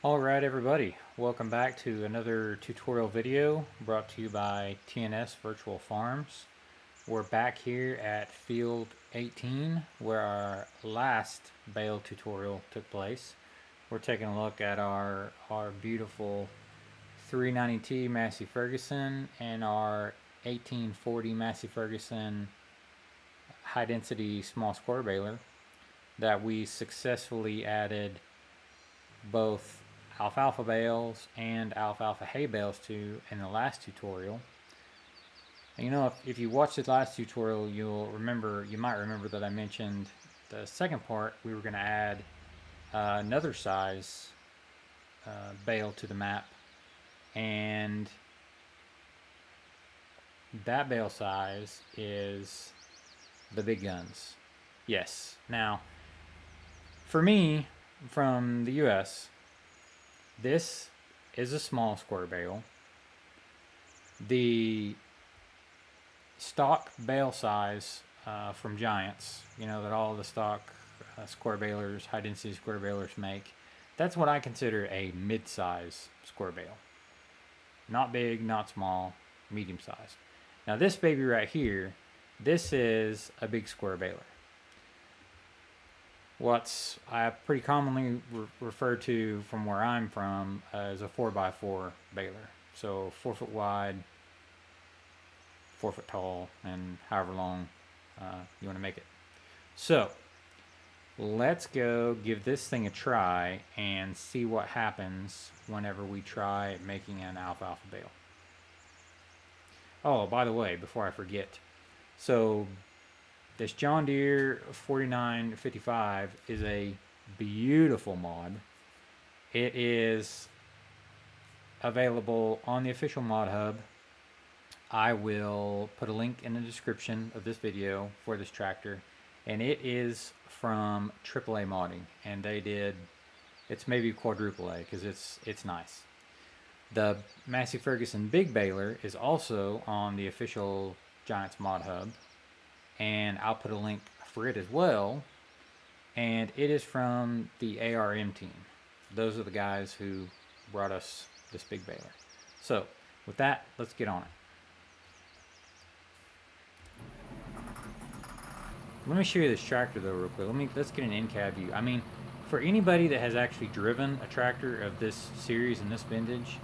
Alright everybody, welcome back to another tutorial video brought to you by T&S Virtual Farms. We're back here at field 18 where our last bale tutorial took place. We're taking a look at our beautiful 390T Massey Ferguson and our 1840 Massey Ferguson high density small square baler that we successfully added both alfalfa bales and alfalfa hay bales to in the last tutorial. And you know, if you watched the last tutorial, you might remember that I mentioned the second part we were going to add another size bale to the map, and that bale size is the big guns. Yes. Now, for me, from the US, this is a small square bale. The stock bale size from Giants, you know, that all the stock square balers, high density square balers make, that's what I consider a mid-size square bale. Not big, not small, medium size. Now this baby right here, this is a big square baler. What's I pretty commonly referred to from where I'm from as a 4x4 baler. So 4 foot wide, 4 foot tall, and however long you want to make it. So let's go give this thing a try and see what happens whenever we try making an alfalfa bale. Oh, by the way, before I forget, so this John Deere 4955 is a beautiful mod. It is available on the official mod hub. I will put a link in the description of this video for this tractor, and it is from AAA modding, and they did, it's maybe quadruple A because it's nice. The Massey Ferguson Big Baler is also on the official Giants mod hub, and I'll put a link for it as well. And it is from the ARM team. Those are the guys who brought us this big baler. So with that, let's get on it. Let me show you this tractor though real quick. Let's get an in-cab view. I mean, for anybody that has actually driven a tractor of this series and this vintage,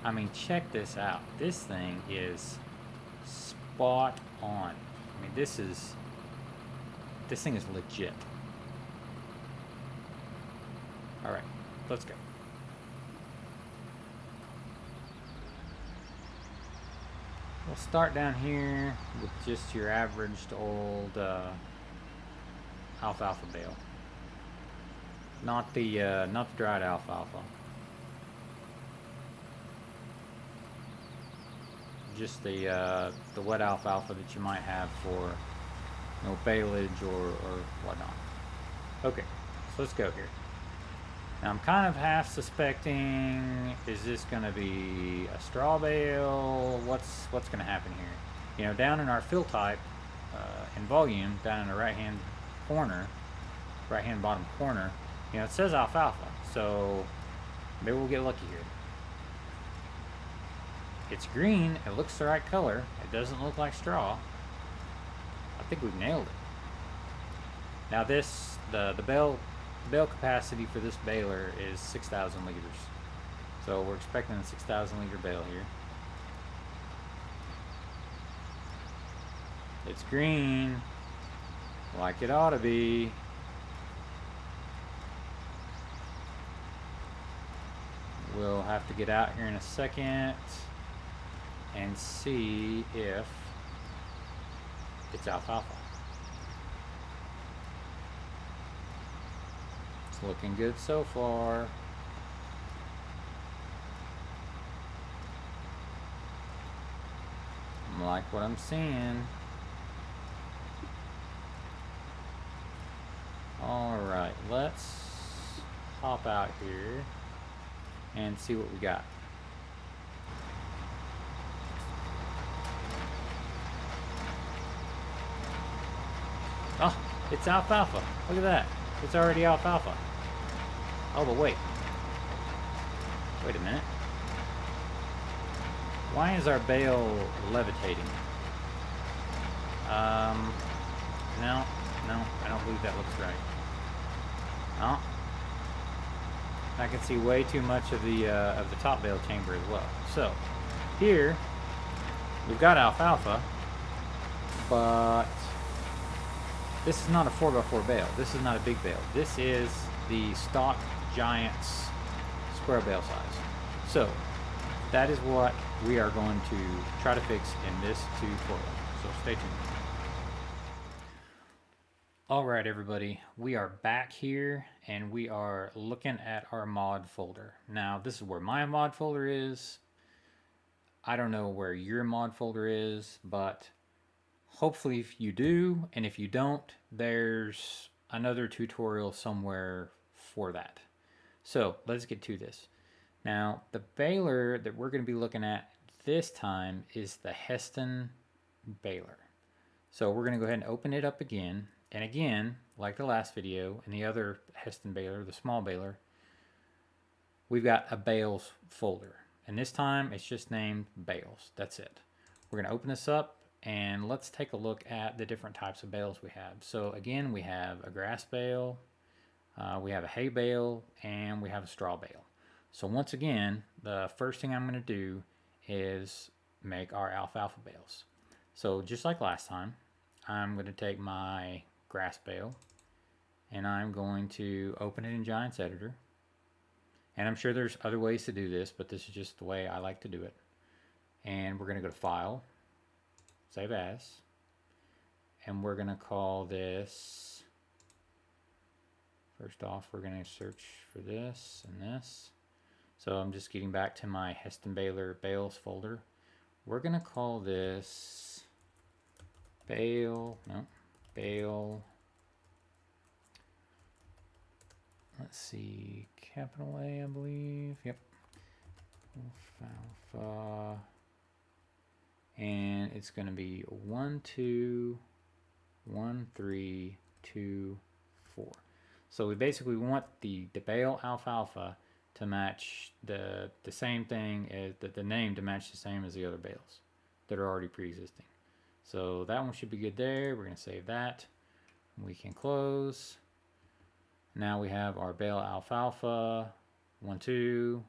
I mean, check this out. This thing is spot on. I mean, this thing is legit. All right, let's go. We'll start down here with just your average old alfalfa bale, not the dried alfalfa. Just the wet alfalfa that you might have for baleage or whatnot. Okay, so let's go here. Now I'm kind of half suspecting, is this going to be a straw bale? What's going to happen here? You know, down in our fill type in volume, down in the right hand bottom corner, you know, it says alfalfa. So maybe we'll get lucky here. It's green, it looks the right color, it doesn't look like straw. I think we've nailed it. Now this, the bale capacity for this baler is 6,000 liters. So we're expecting a 6,000 liter bale here. It's green, like it ought to be. We'll have to get out here in a second and see if it's alfalfa. It's looking good so far. I like what I'm seeing. Alright, let's hop out here and see what we got. Oh, it's alfalfa. Look at that. It's already alfalfa. Oh, but wait. Wait a minute. Why is our bale levitating? No, I don't believe that looks right. Oh, I can see way too much of the top bale chamber as well. So here we've got alfalfa, but this is not a 4x4 bale. This is not a big bale. This is the stock Giants square bale size. So that is what we are going to try to fix in this tutorial. So stay tuned. Alright everybody, we are back here and we are looking at our mod folder. Now this is where my mod folder is. I don't know where your mod folder is, but hopefully if you do, and if you don't, there's another tutorial somewhere for that. So let's get to this. Now the baler that we're going to be looking at this time is the Hesston baler. So we're going to go ahead and open it up again. And again, like the last video and the other Hesston baler, the small baler, we've got a bales folder. And this time it's just named bales. That's it. We're going to open this up and let's take a look at the different types of bales we have. So again, we have a grass bale, we have a hay bale, and we have a straw bale. So once again, the first thing I'm going to do is make our alfalfa bales. So just like last time, I'm going to take my grass bale and I'm going to open it in Giants Editor. And I'm sure there's other ways to do this, but this is just the way I like to do it. And we're going to go to File, Save As, and we're going to call this, first off, we're going to search for this and this. So I'm just getting back to my Hesston Baler Bales folder. We're going to call this Bale, let's see, capital A, I believe. Yep. Alfalfa. And it's going to be 1, 2, 1, 3, 2, 4. So we basically want the Bale alfalfa to match the same thing as the name to match the same as the other bales that are already pre-existing. So that one should be good there. We're going to save that. We can close. Now we have our Bale alfalfa 1, 2,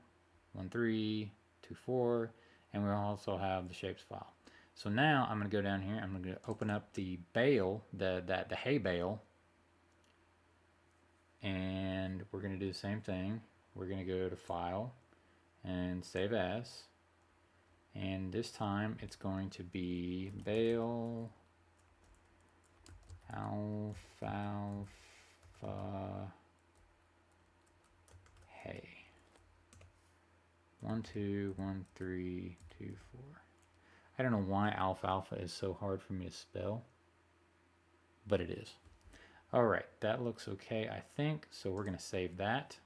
1, 3, 2, 4, and we also have the shapes file. So now I'm going to go down here. I'm going to open up the bale, the hay bale, and we're going to do the same thing. We're going to go to File and Save As, and this time it's going to be Bale alfalfa hay. 1, 2, 1, 3, 2, 4. I don't know why alfalfa is so hard for me to spell, but it is. Alright, that looks okay, I think. So we're going to save that.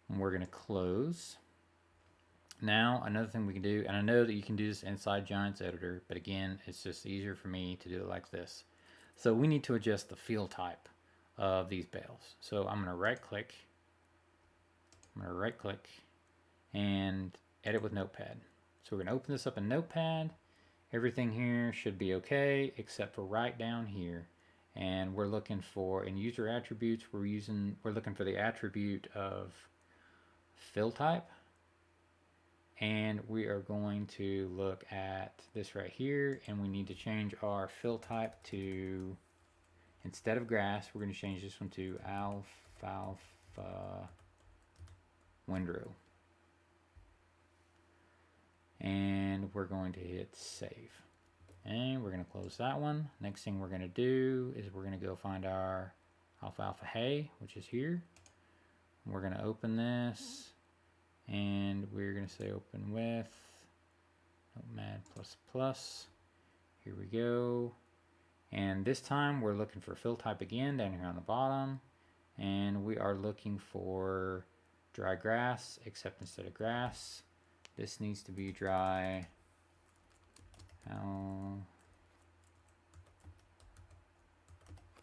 And we're going to close. Now, another thing we can do, and I know that you can do this inside Giants Editor, but again, it's just easier for me to do it like this. So we need to adjust the field type of these bales. So I'm going to right click. And edit with Notepad. So we're going to open this up in Notepad. Everything here should be okay except for right down here. And we're looking for, in user attributes, we're looking for the attribute of fill type. And we are going to look at this right here, and we need to change our fill type to, instead of grass, we're going to change this one to alfalfa windrow. And we're going to hit save. And we're going to close that one. Next thing we're going to do is we're going to go find our alfalfa hay, which is here. We're going to open this, and we're going to say open with Notepad++. Here we go. And this time we're looking for fill type again down here on the bottom. And we are looking for dry grass, except instead of grass, this needs to be dry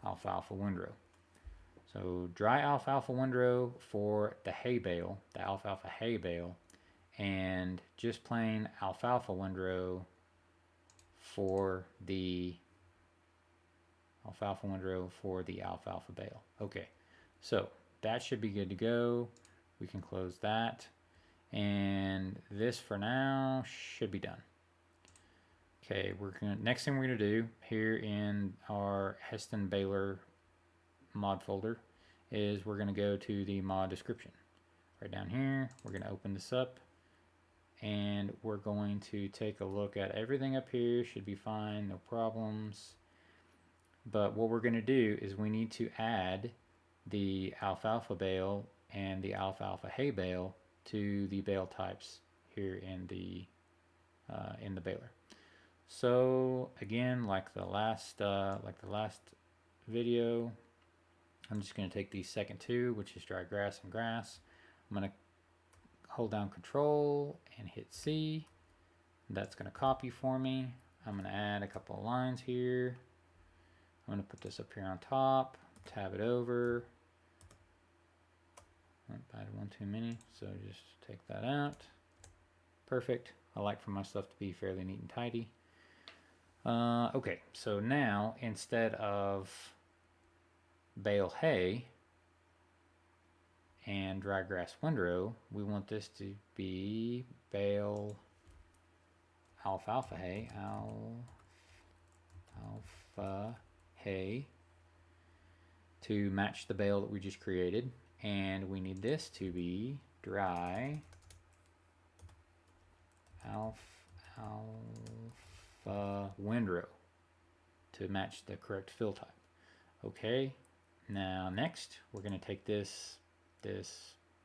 alfalfa windrow. So dry alfalfa windrow for the hay bale, the alfalfa hay bale, and just plain alfalfa windrow for the alfalfa bale. Okay, so that should be good to go. We can close that, and this for now should be done. Okay, next thing we're gonna do here in our Hesston Baler mod folder is we're gonna go to the mod description. Right down here, we're gonna open this up, and we're going to take a look at everything up here. Should be fine, no problems. But what we're going to do is we need to add the alfalfa bale and the alfalfa hay bale to the bale types here in the baler. So again, like the last video, I'm just going to take these second two, which is dry grass and grass. I'm going to hold down Control and hit C. That's going to copy for me. I'm going to add a couple of lines here. I'm going to put this up here on top, tab it over. I added one too many, so just take that out. Perfect. I like for my stuff to be fairly neat and tidy. Okay, so now instead of bale hay and dry grass windrow, we want this to be bale alfalfa hay, alfalfa hay, to match the bale that we just created, and we need this to be dry alfalfa windrow to match the correct fill type. Okay, now next we're going to take this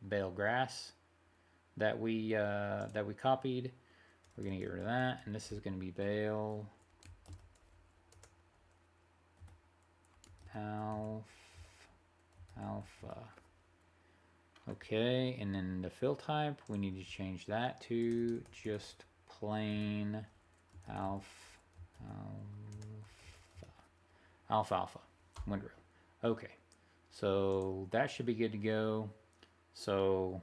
bale grass that we copied. We're going to get rid of that, and this is going to be bale alpha. Okay, and then the fill type, we need to change that to just plain alfalfa windrow. Okay, so that should be good to go. So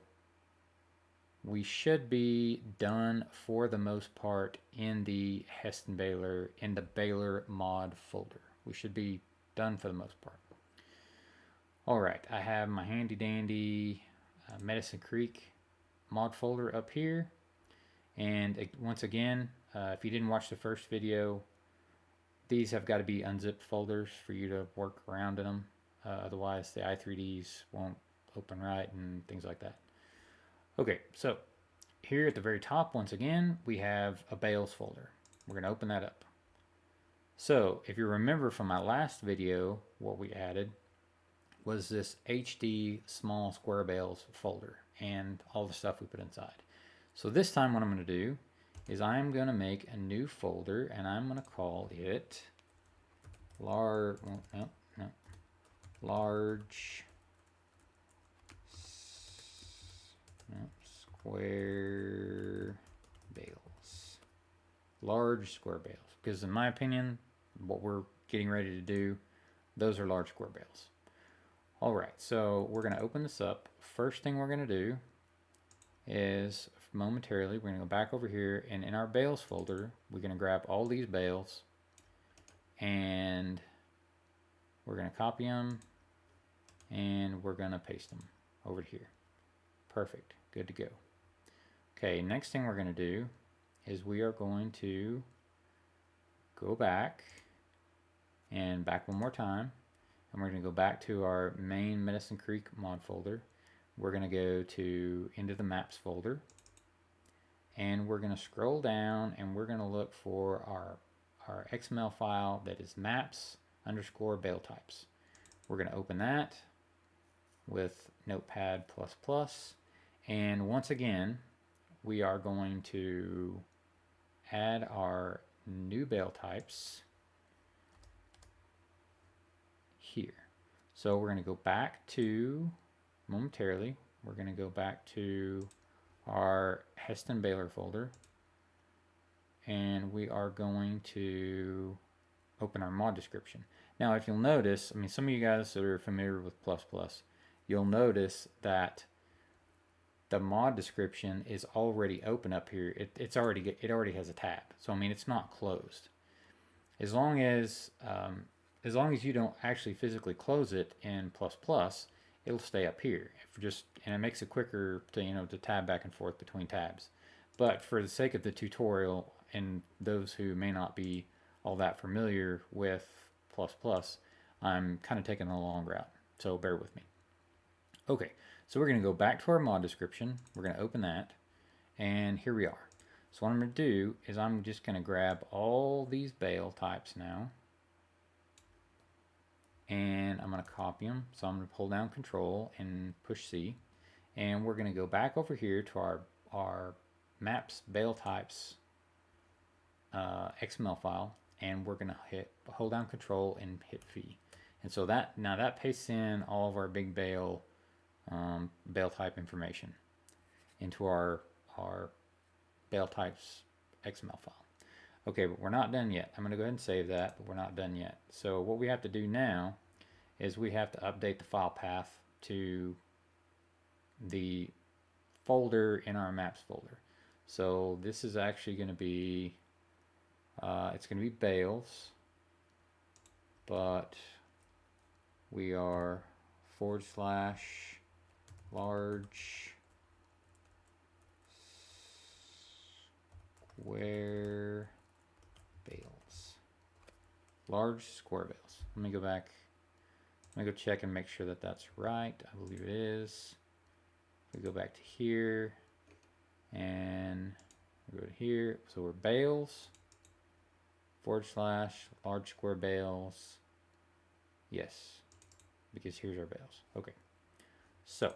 we should be done for the most part in the Hesston Baler, in the Baler mod folder. We should be done for the most part. All right, I have my handy dandy Medicine Creek mod folder up here. And once again, if you didn't watch the first video, these have got to be unzipped folders for you to work around in them. Otherwise, the i3Ds won't open right and things like that. Okay, so here at the very top, once again, we have a bales folder. We're going to open that up. So if you remember from my last video, what we added was this HD small square bales folder and all the stuff we put inside. So this time what I'm going to do is I'm going to make a new folder, and I'm going to call it large square bales. Large square bales, because in my opinion, what we're getting ready to do, those are large square bales. All right, so we're going to open this up. First thing we're going to do is momentarily we're going to go back over here, and in our bales folder we're going to grab all these bales and we're going to copy them and we're going to paste them over here. Perfect, good to go. Okay, next thing we're going to do is we are going to go back and back one more time, and we're going to go back to our main Medicine Creek mod folder. We're going to go to into the maps folder, and we're going to scroll down and we're going to look for our XML file that is maps_bale types. We're going to open that with Notepad++, and once again we are going to add our new bale types here. So we're going to go back to, momentarily, we're going to go back to our Hesston Baler folder, and we are going to open our mod description. Now if you'll notice, I mean, some of you guys that are familiar with ++, you'll notice that the mod description is already open up here. It already has a tab. So I mean, it's not closed. As long as you don't actually physically close it in ++, it'll stay up here. And it makes it quicker to to tab back and forth between tabs. But for the sake of the tutorial and those who may not be all that familiar with ++, I'm kind of taking the long route. So bear with me. Okay, so we're going to go back to our mod description. We're going to open that, and here we are. So what I'm going to do is I'm just going to grab all these bale types now, and I'm going to copy them. So I'm going to pull down Control and push C, and we're going to go back over here to our maps bale types XML file, and we're going to hold down Control and hit V. And so that pastes in all of our big bale type information into our bale types XML file. Okay, but we're not done yet. I'm going to go ahead and save that, but we're not done yet. So what we have to do now is we have to update the file path to the folder in our maps folder. So this is actually going to be it's going to be bales, but we are /large square bales. Large square bales. Let me go back. Let me go check and make sure that that's right. I believe it is. We go back to here and we go to here. So we're bales / large square bales. Yes, because here's our bales. Okay. So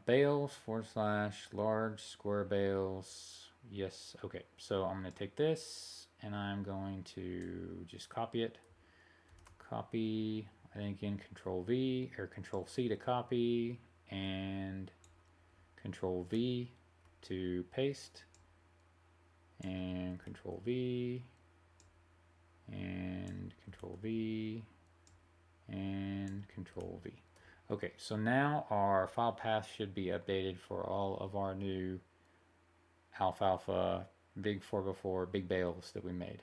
bales / large square bales. Yes. Okay. So I'm going to take this and I'm going to just copy it. Copy. I think in Control V or Control C to copy and Control V to paste and Control V and Control V and Control V. Okay, so now our file path should be updated for all of our new alfalfa big 4x4 big bales that we made.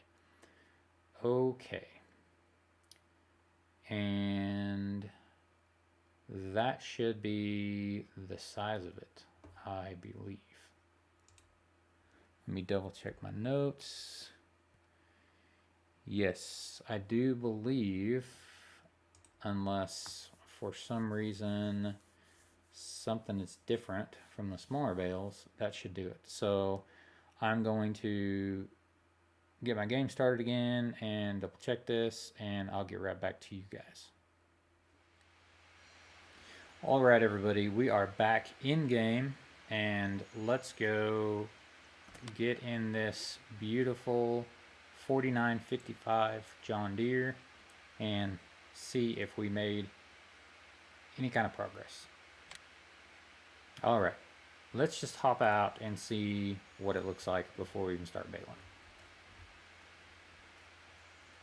Okay, and that should be the size of it, I believe. Let me double check my notes. Yes, I do believe, unless for some reason something is different from the smaller bales, that should do it. So I'm going to get my game started again and double check this, and I'll get right back to you guys. All right, everybody, we are back in game, and let's go get in this beautiful 4955 John Deere and see if we made any kind of progress. All right, let's just hop out and see what it looks like before we even start baling.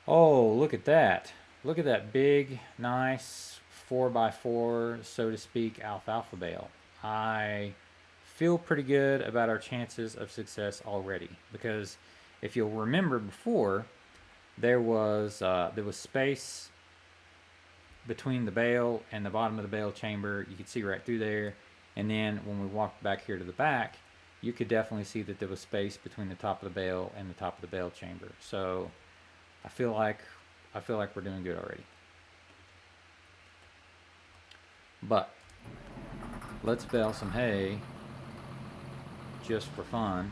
Oh, look at that. Look at that big, nice 4x4, so to speak, alfalfa bale. I feel pretty good about our chances of success already, because if you'll remember before, there was space between the bale and the bottom of the bale chamber. You could see right through there, and then when we walked back here to the back, you could definitely see that there was space between the top of the bale and the top of the bale chamber. So I feel like we're doing good already. But let's bale some hay just for fun,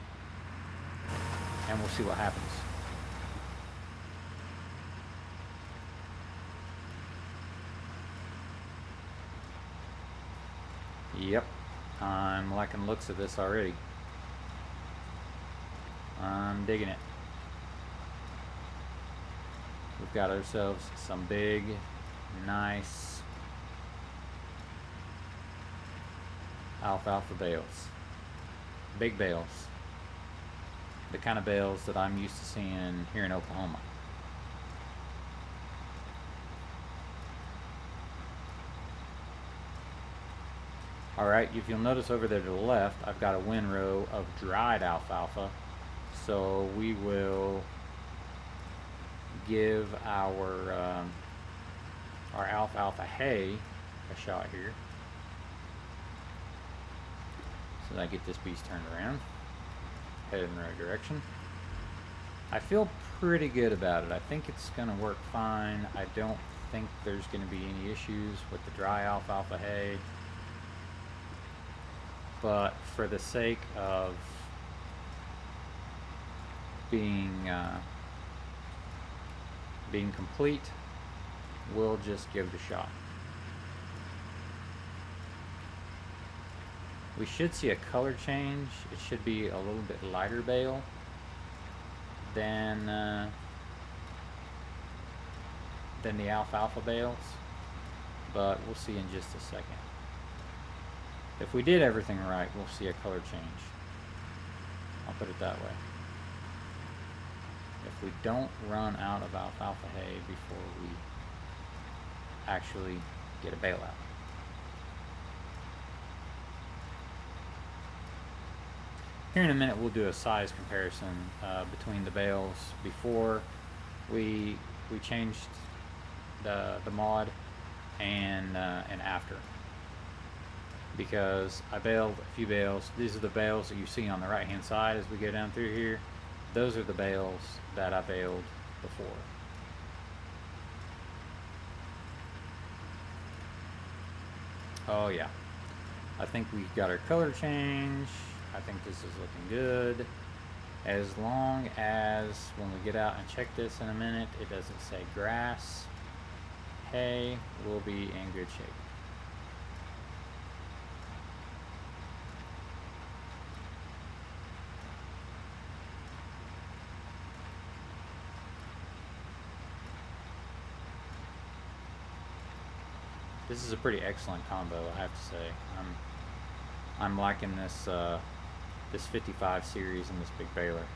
and we'll see what happens. Yep, I'm liking the looks of this already. I'm digging it. We've got ourselves some big, nice alfalfa bales. Big bales. The kind of bales that I'm used to seeing here in Oklahoma. Alright, if you'll notice over there to the left, I've got a windrow of dried alfalfa. So we will give our alfalfa hay a shot here. So that I get this beast turned around, headed in the right direction. I feel pretty good about it. I think it's going to work fine. I don't think there's going to be any issues with the dry alfalfa hay. But for the sake of being complete, we'll just give it a shot. We should see a color change. It should be a little bit lighter bale than the alfalfa bales, but we'll see in just a second. If we did everything right, we'll see a color change. I'll put it that way. If we don't run out of alfalfa hay before we actually get a bale out. Here in a minute we'll do a size comparison between the bales before we changed the mod and after, because I baled a few bales. These are the bales that you see on the right hand side as we go down through here. Those are the bales that I baled before. Oh yeah, I think we got our color change. I think this is looking good. As long as when we get out and check this in a minute, it doesn't say grass, hay, we'll be in good shape. This is a pretty excellent combo, I have to say. I'm liking this this 55 series and this big baler.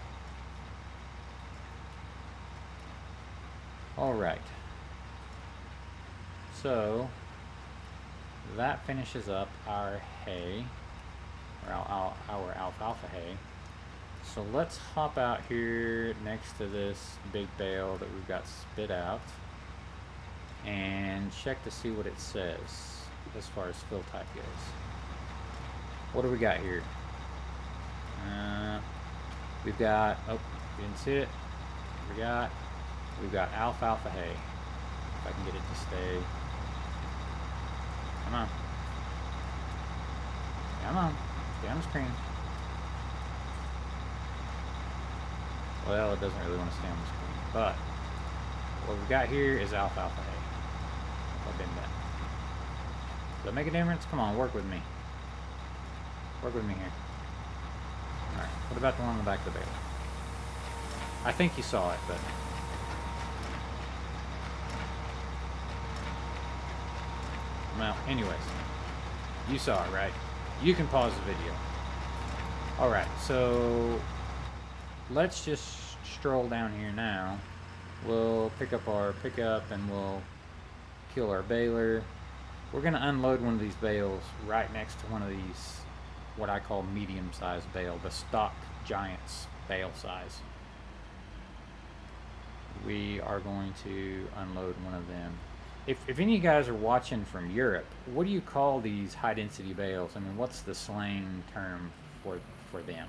All right. So that finishes up our hay, or our alfalfa hay. So let's hop out here next to this big bale that we've got spit out and check to see what it says as far as fill type goes. What do we got here? We've got, oh, you didn't see it. We've got alfalfa hay. If I can get it to stay. Come on. Come on. Stay on the screen. Well, it doesn't really want to stay on the screen. But what we've got here is alfalfa hay. I'll bend that. Does that make a difference? Come on, work with me. Work with me here. Alright, what about the one on the back of the bale? I think you saw it, but... well, anyways. You saw it, right? You can pause the video. Alright, so... let's just stroll down here now. We'll pick up our pickup and we'll kill our baler. We're going to unload one of these bales right next to one of these, what I call medium-sized bale, the stock giants bale size. We are going to unload one of them. If any of you guys are watching from Europe, what do you call these high-density bales? I mean, what's the slang term for them?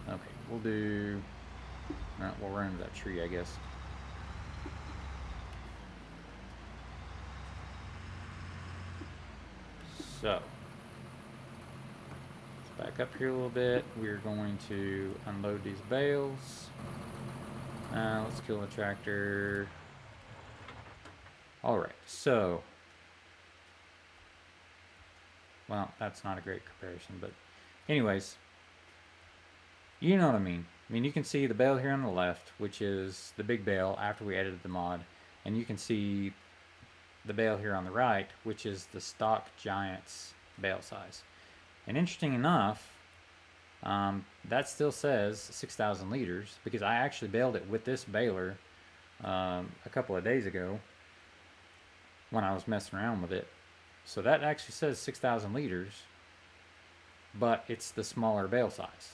Okay, we'll do... we'll run into that tree, I guess. So, let's back up here a little bit. We're going to unload these bales. Let's kill the tractor. Alright, so... well, that's not a great comparison, but... anyways... you know what I mean. I mean, you can see the bale here on the left, which is the big bale after we edited the mod. And you can see the bale here on the right, which is the stock giants bale size. And interesting enough, that still says 6,000 liters, because I actually baled it with this baler a couple of days ago. when I was messing around with it. So that actually says 6,000 liters, but it's the smaller bale size.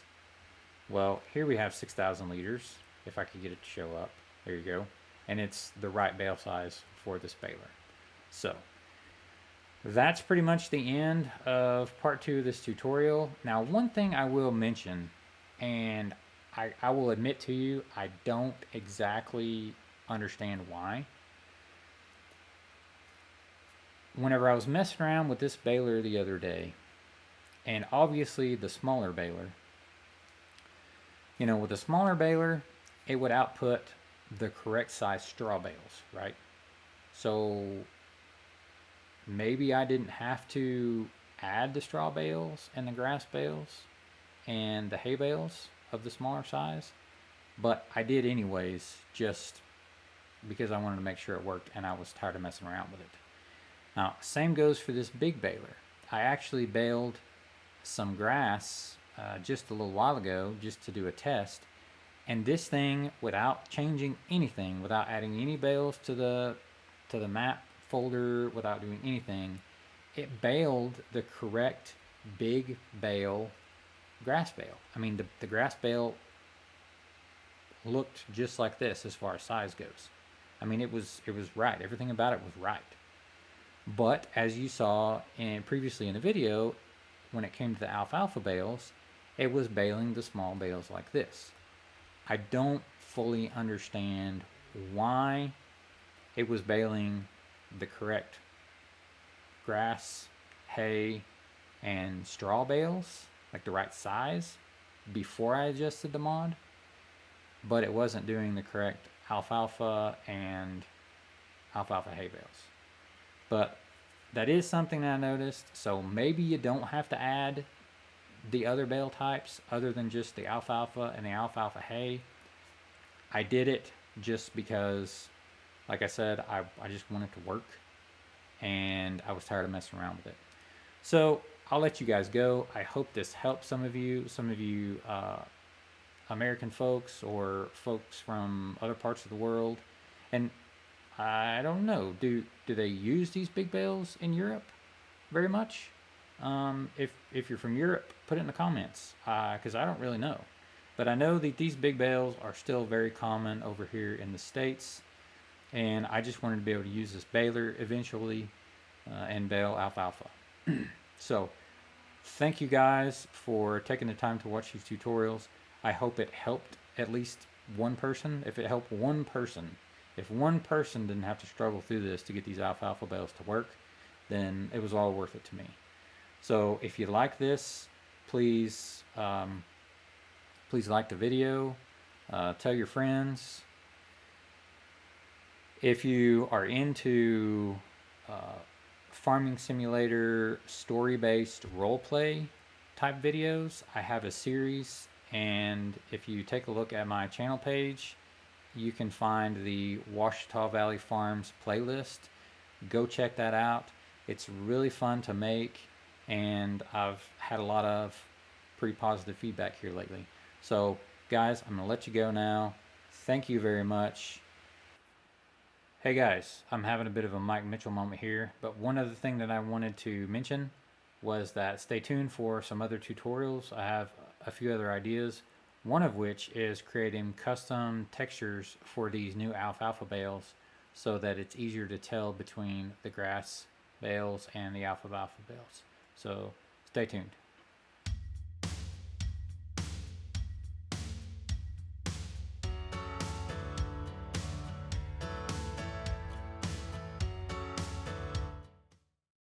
Well, here we have 6,000 liters, if I could get it to show up. There you go. And it's the right bale size for this baler. So that's pretty much the end of part 2 of this tutorial. Now, one thing I will mention, and I will admit to you, I don't exactly understand why. Whenever I was messing around with this baler the other day, and obviously the smaller baler, you know, with a smaller baler, it would output the correct size straw bales, right? So maybe I didn't have to add the straw bales and the grass bales and the hay bales of the smaller size, but I did anyways, just because I wanted to make sure it worked and I was tired of messing around with it. Now, same goes for this big baler. I actually baled some grass just a little while ago just to do a test, and this thing, without changing anything, without adding any bales to the map folder, without doing anything, it baled the correct big bale grass bale. I mean, the grass bale looked just like this as far as size goes. I mean, it was right. Everything about it was right. But as you saw previously in the video, when it came to the alfalfa bales, it was baling the small bales like this. I don't fully understand why it was baling the correct grass, hay, and straw bales, like the right size, before I adjusted the mod, but it wasn't doing the correct alfalfa and alfalfa hay bales. But that is something that I noticed, so maybe you don't have to add the other bale types other than just the alfalfa and the alfalfa hay. I did it just because, like I said, I just wanted to work, and I was tired of messing around with it. So I'll let you guys go. I hope this helps some of you American folks or folks from other parts of the world. And I don't know, do they use these big bales in Europe very much? If you're from Europe, put it in the comments, because I don't really know. But I know that these big bales are still very common over here in the States, and I just wanted to be able to use this baler eventually and bale alfalfa. So thank you guys for taking the time to watch these tutorials. I hope it helped at least one person. If it helped one person, if one person didn't have to struggle through this to get these alfalfa bales to work, then it was all worth it to me. So if you like this, please please like the video, tell your friends. If you are into farming simulator story-based roleplay type videos, I have a series, and if you take a look at my channel page, you can find the Ouachita Valley Farms playlist. Go check that out. It's really fun to make, and I've had a lot of pretty positive feedback here lately. So guys, I'm gonna let you go now. Thank you very much. Hey guys, I'm having a bit of a Mike Mitchell moment here, but one other thing that I wanted to mention was that stay tuned for some other tutorials. I have a few other ideas, one of which is creating custom textures for these new alfalfa bales so that it's easier to tell between the grass bales and the alfalfa bales. So stay tuned.